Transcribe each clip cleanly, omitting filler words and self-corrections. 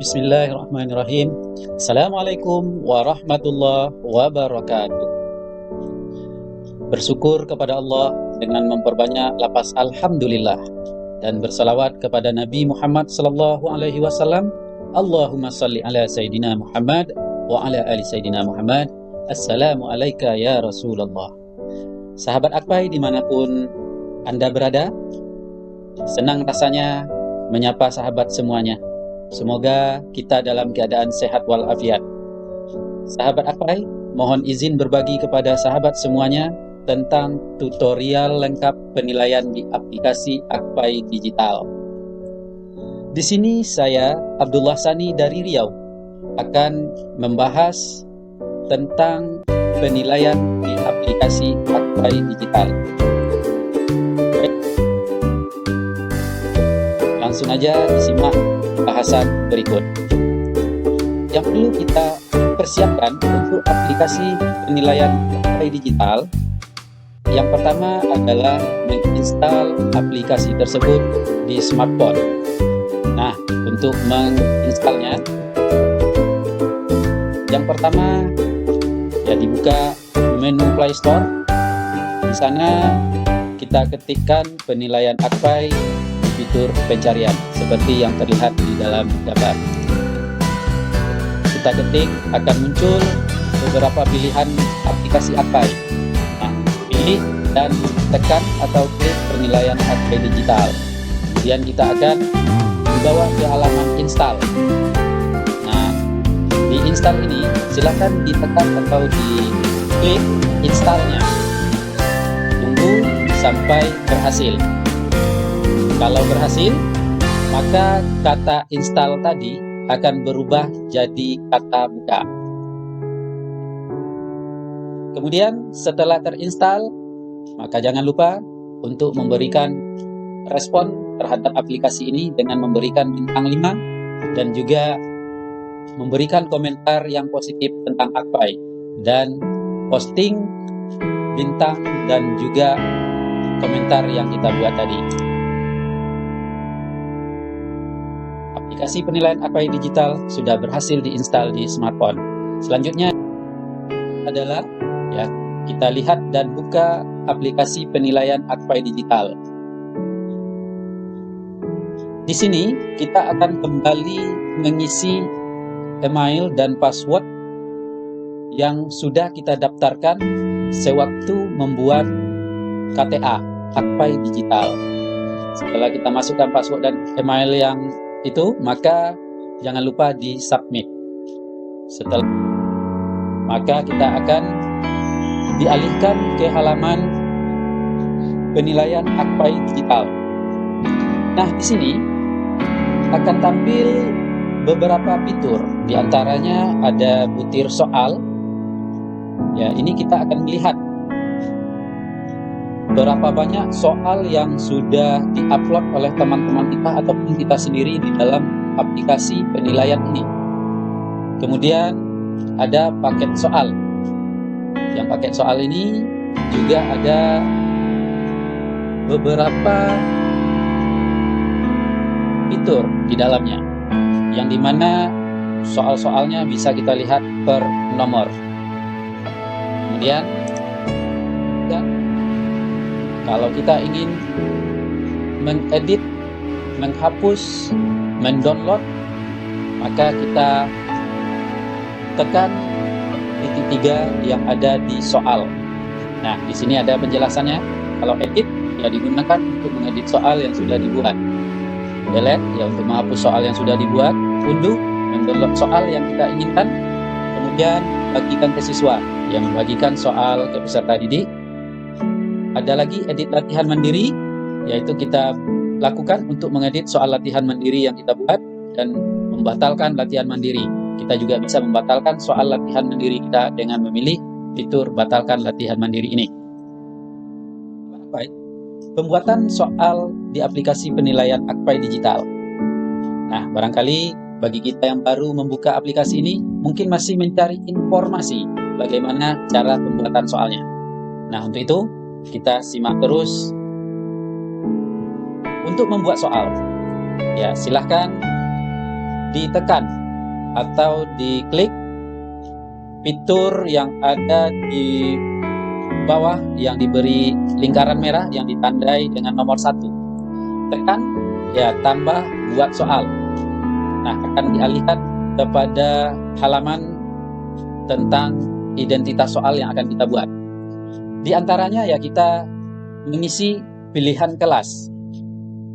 Bismillahirrahmanirrahim. Assalamualaikum warahmatullahi wabarakatuh. Bersyukur kepada Allah dengan memperbanyak lafaz Alhamdulillah dan bersalawat kepada Nabi Muhammad sallallahu alaihi wasallam. Allahumma salli ala Sayyidina Muhammad wa ala ali Sayyidina Muhammad. Assalamu alayka ya Rasulullah. Sahabat Akpai dimanapun Anda berada, senang rasanya menyapa sahabat semuanya. Semoga kita dalam keadaan sehat walafiat. Sahabat Akpai, mohon izin berbagi kepada sahabat semuanya tentang tutorial lengkap penilaian di aplikasi Akpai Digital. Di sini saya, Abdullah Sani dari Riau, akan membahas tentang penilaian di aplikasi Akpai Digital. Langsung aja disimak bahasan berikut. Yang perlu kita persiapkan untuk aplikasi penilaian Akpai Digital, yang pertama adalah menginstal aplikasi tersebut di smartphone. Nah, untuk menginstalnya, yang pertama ya dibuka menu Play Store. Di sana kita ketikkan penilaian Akpai fitur pencarian seperti yang terlihat di dalam gambar. Kita ketik, akan muncul beberapa pilihan aplikasi Akpai. Nah, pilih dan tekan atau klik penilaian Akpai Digital. Kemudian kita akan dibawa ke halaman install. Nah, di install ini silakan ditekan atau diklik installnya. Tunggu sampai berhasil. Kalau berhasil, maka kata install tadi akan berubah jadi kata buka. Kemudian setelah terinstall, maka jangan lupa untuk memberikan respon terhadap aplikasi ini dengan memberikan bintang 5 dan juga memberikan komentar yang positif tentang Akpai dan posting bintang dan juga komentar yang kita buat tadi. Aplikasi penilaian Akpai Digital sudah berhasil diinstal di smartphone. Selanjutnya adalah ya, kita lihat dan buka aplikasi penilaian Akpai Digital. Di sini kita akan kembali mengisi email dan password yang sudah kita daftarkan sewaktu membuat KTA Akpai Digital. Setelah kita masukkan password dan email yang itu, maka jangan lupa di submit. Setelah maka kita akan dialihkan ke halaman penilaian Akpai Digital. Nah, di sini akan tampil beberapa fitur. Di antaranya ada butir soal. Ya, ini kita akan melihat berapa banyak soal yang sudah diupload oleh teman-teman kita ataupun kita sendiri di dalam aplikasi penilaian ini. Kemudian ada paket soal. Yang paket soal ini juga ada beberapa fitur di dalamnya, yang dimana soal-soalnya bisa kita lihat per nomor. Kemudian kalau kita ingin mengedit, menghapus, mendownload, maka kita tekan titik 3 yang ada di soal. Nah, di sini ada penjelasannya. Kalau edit, ya digunakan untuk mengedit soal yang sudah dibuat. Delete, ya untuk menghapus soal yang sudah dibuat. Unduh, mendownload soal yang kita inginkan. Kemudian bagikan ke siswa, yang membagikan soal ke peserta didik. Ada lagi edit latihan mandiri, yaitu kita lakukan untuk mengedit soal latihan mandiri yang kita buat dan membatalkan latihan mandiri. Kita juga bisa membatalkan soal latihan mandiri kita dengan memilih fitur batalkan latihan mandiri ini. Baik, pembuatan soal di aplikasi penilaian Akpai Digital. Nah, barangkali bagi kita yang baru membuka aplikasi ini, mungkin masih mencari informasi bagaimana cara pembuatan soalnya. Nah, untuk itu kita simak terus. Untuk membuat soal, ya silahkan ditekan atau diklik fitur yang ada di bawah yang diberi lingkaran merah yang ditandai dengan nomor 1. Tekan, ya tambah buat soal. Nah, akan dialihkan kepada halaman tentang identitas soal yang akan kita buat. Di antaranya ya kita mengisi pilihan kelas,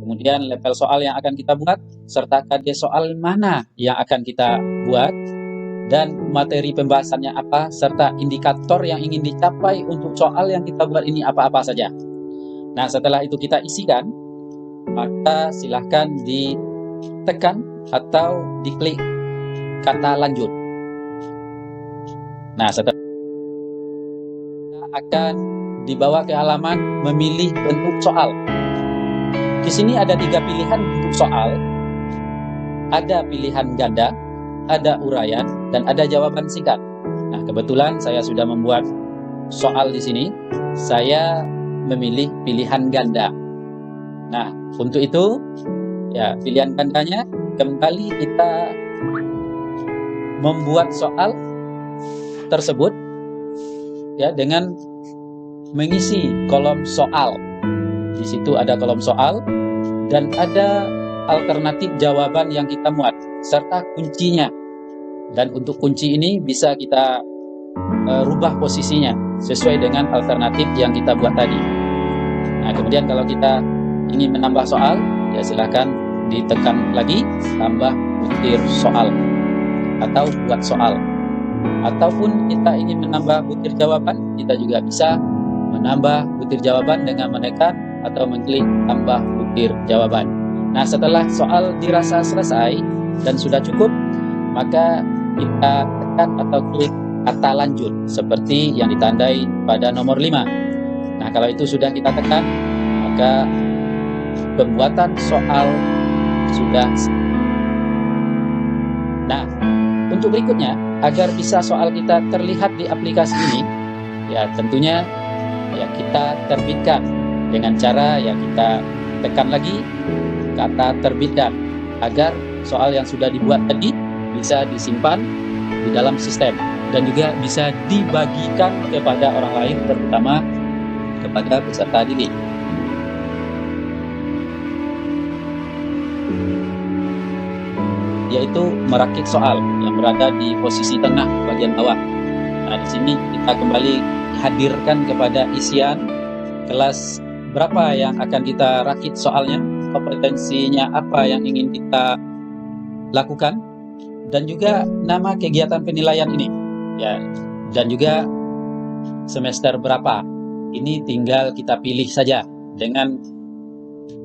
kemudian level soal yang akan kita buat, serta KD soal mana yang akan kita buat, dan materi pembahasannya apa, serta indikator yang ingin dicapai untuk soal yang kita buat ini apa-apa saja. Nah, setelah itu kita isikan, maka silahkan ditekan atau diklik kata lanjut. Nah, setelah kita akan dibawa ke halaman memilih bentuk soal. Di sini ada 3 pilihan bentuk soal. Ada pilihan ganda, ada uraian, dan ada jawaban singkat. Nah, kebetulan saya sudah membuat soal di sini. Saya memilih pilihan ganda. Nah, untuk itu, ya pilihan gandanya kembali kita membuat soal tersebut ya dengan mengisi kolom soal. Di situ ada kolom soal dan ada alternatif jawaban yang kita muat serta kuncinya. Dan untuk kunci ini bisa kita rubah posisinya sesuai dengan alternatif yang kita buat tadi. Nah, kemudian kalau kita ingin menambah soal, ya silakan ditekan lagi tambah butir soal atau buat soal. Ataupun kita ingin menambah butir jawaban, kita juga bisa menambah butir jawaban dengan menekan atau mengklik tambah butir jawaban. Nah, setelah soal dirasa selesai dan sudah cukup, maka kita tekan atau klik kata lanjut seperti yang ditandai pada nomor 5. Nah, kalau itu sudah kita tekan, maka pembuatan soal sudah. Nah, untuk berikutnya, agar bisa soal kita terlihat di aplikasi ini, ya tentunya ya kita terbitkan dengan cara ya kita tekan lagi kata terbitkan agar soal yang sudah dibuat tadi bisa disimpan di dalam sistem dan juga bisa dibagikan kepada orang lain, terutama kepada peserta didik. Yaitu merakit soal yang berada di posisi tengah bagian bawah. Nah, di sini kita kembali hadirkan kepada isian kelas berapa yang akan kita rakit soalnya, kompetensinya apa yang ingin kita lakukan, dan juga nama kegiatan penilaian ini. Ya, dan juga semester berapa. Ini tinggal kita pilih saja dengan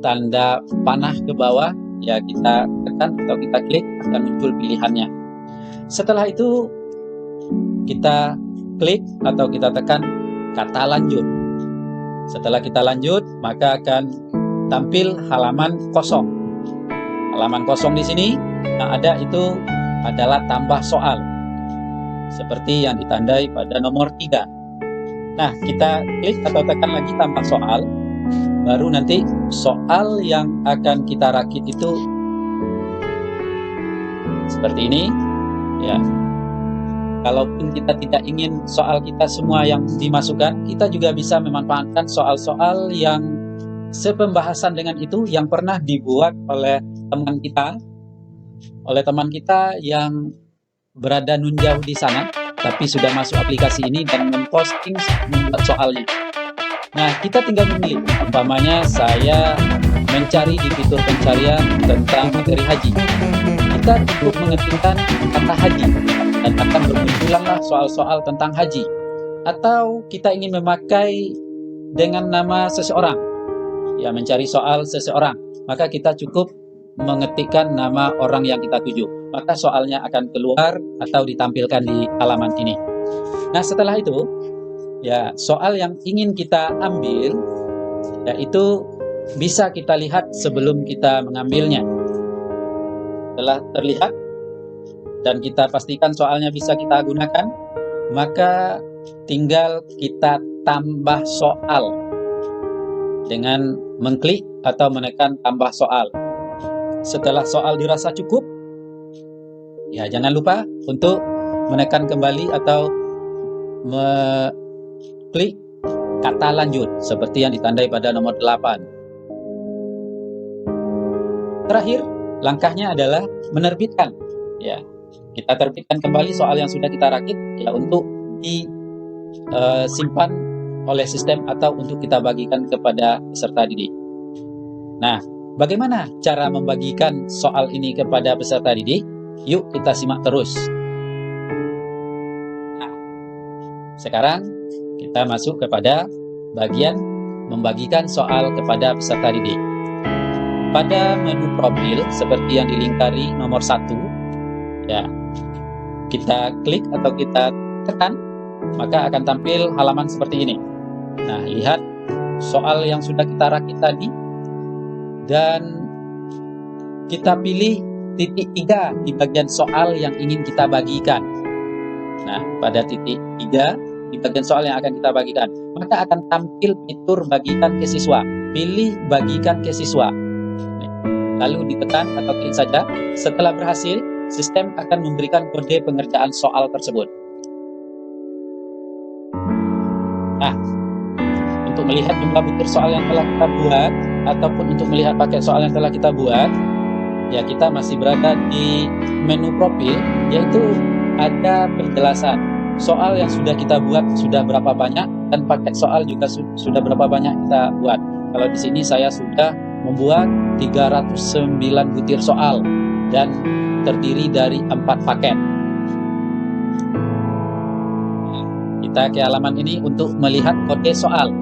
tanda panah ke bawah. Ya, kita tekan atau kita klik akan muncul pilihannya. Setelah itu kita klik atau kita tekan kata lanjut. Setelah kita lanjut, maka akan tampil halaman kosong. Halaman kosong di sini yang ada itu adalah tambah soal. Seperti yang ditandai pada nomor 3. Nah, kita klik atau tekan lagi tambah soal. Baru nanti soal yang akan kita rakit itu seperti ini ya. Kalaupun kita tidak ingin soal kita semua yang dimasukkan, kita juga bisa memanfaatkan soal-soal yang sepembahasan dengan itu yang pernah dibuat oleh teman kita yang berada nun jauh di sana tapi sudah masuk aplikasi ini dan memposting membuat soalnya. Nah, kita tinggal memilih. Umpamanya saya mencari di fitur pencarian tentang materi haji. Kita cukup mengetikkan kata haji dan akan bermunculanlah soal-soal tentang haji. Atau kita ingin memakai dengan nama seseorang, ya mencari soal seseorang, maka kita cukup mengetikkan nama orang yang kita tuju. Maka soalnya akan keluar atau ditampilkan di halaman ini. Nah, setelah itu ya, soal yang ingin kita ambil, yaitu bisa kita lihat sebelum kita mengambilnya. Setelah terlihat dan kita pastikan soalnya bisa kita gunakan, maka tinggal kita tambah soal dengan mengklik atau menekan tambah soal. Setelah soal dirasa cukup, Ya, jangan lupa untuk menekan kembali atau klik kata lanjut seperti yang ditandai pada nomor 8. Terakhir, langkahnya adalah menerbitkan. Ya, kita terbitkan kembali soal yang sudah kita rakit ya untuk disimpan oleh sistem atau untuk kita bagikan kepada peserta didik. Nah, bagaimana cara membagikan soal ini kepada peserta didik? Yuk kita simak terus. Nah, sekarang kita masuk kepada bagian membagikan soal kepada peserta didik. Pada menu profil seperti yang dilingkari nomor 1, ya, kita klik atau kita tekan, maka akan tampil halaman seperti ini. Nah, lihat soal yang sudah kita rakit tadi, dan kita pilih titik 3 di bagian soal yang ingin kita bagikan. Nah, pada titik 3 di bagian soal yang akan kita bagikan, maka akan tampil fitur bagikan ke siswa. Pilih bagikan ke siswa. Lalu ditekan atau klik saja. Setelah berhasil, sistem akan memberikan kode pengerjaan soal tersebut. Nah, untuk melihat jumlah butir soal yang telah kita buat, ataupun untuk melihat paket soal yang telah kita buat, ya kita masih berada di menu profil, yaitu ada penjelasan soal yang sudah kita buat sudah berapa banyak, dan paket soal juga sudah berapa banyak kita buat. Kalau di sini saya sudah membuat 309 butir soal dan terdiri dari 4 paket. Kita ke halaman ini untuk melihat kode soal.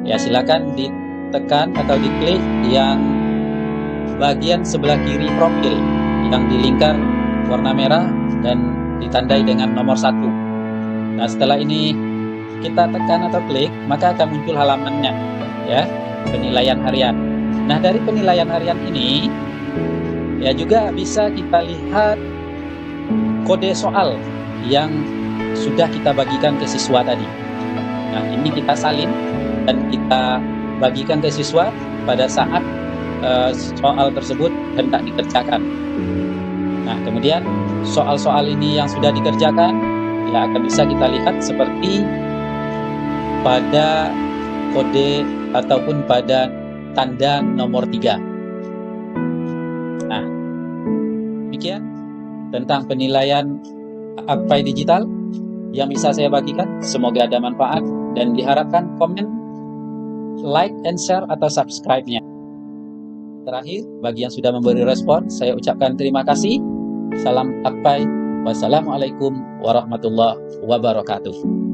Ya, silakan ditekan atau diklik yang bagian sebelah kiri profil yang dilingkar warna merah dan ditandai dengan nomor 1. Nah, setelah ini kita tekan atau klik, maka akan muncul halamannya, ya, penilaian harian. Nah, dari penilaian harian ini ya juga bisa kita lihat kode soal yang sudah kita bagikan ke siswa tadi. Nah, ini kita salin dan kita bagikan ke siswa pada saat soal tersebut hendak dikerjakan. Nah, kemudian soal-soal ini yang sudah dikerjakan ya akan bisa kita lihat seperti pada kode ataupun pada tanda nomor 3. Nah, demikian tentang penilaian Akpai Digital yang bisa saya bagikan. Semoga ada manfaat dan diharapkan komen, like, and share atau subscribe-nya. Terakhir, bagi yang sudah memberi respon, saya ucapkan terima kasih. Salam Akpai. Wassalamualaikum warahmatullahi wabarakatuh.